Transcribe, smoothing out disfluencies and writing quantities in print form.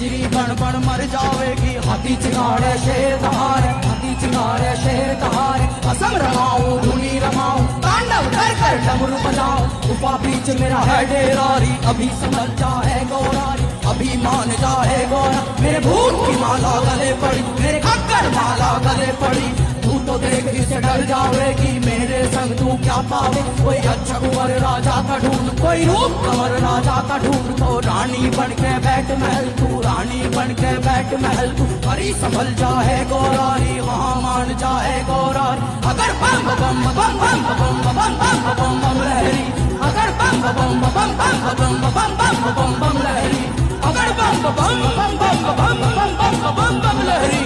गुजरी बन बन मर जावेगी। हाथी चिंगारे शेर दहाड़े, हाथी चिंगारे शेर दहाड़े। असम रमाऊं धुनी रमाऊं, तांडव कर कर डमरू बजाऊं। गुफा बीच मेरा है डेरारी, अभी समझ जाए गौरारी, अभी मान जाए गौरा। मेरे भूत की माला गले पड़ी, मेरे खक्कर माला गले पड़ी। तू तो देख इसे डर जावेगी, मेरे संग तू क्या पावे। कोई अच्छा कुंवर राजा का ढूंढ, कोई रूप कंवर राजा का ढूंढ। तो रानी बन के बैठ महल तू, रानी बन के बैठ महल तू। हरी संभल जाए गौरारी, वहाँ मान जाए गौरारी। अगर बम बम बम बम बम बम बम बम बम लहरी, अगर बम बम बम बम बम बम बम बम बम लहरी, अगर बम बम बम बम बम बम बम लहरी।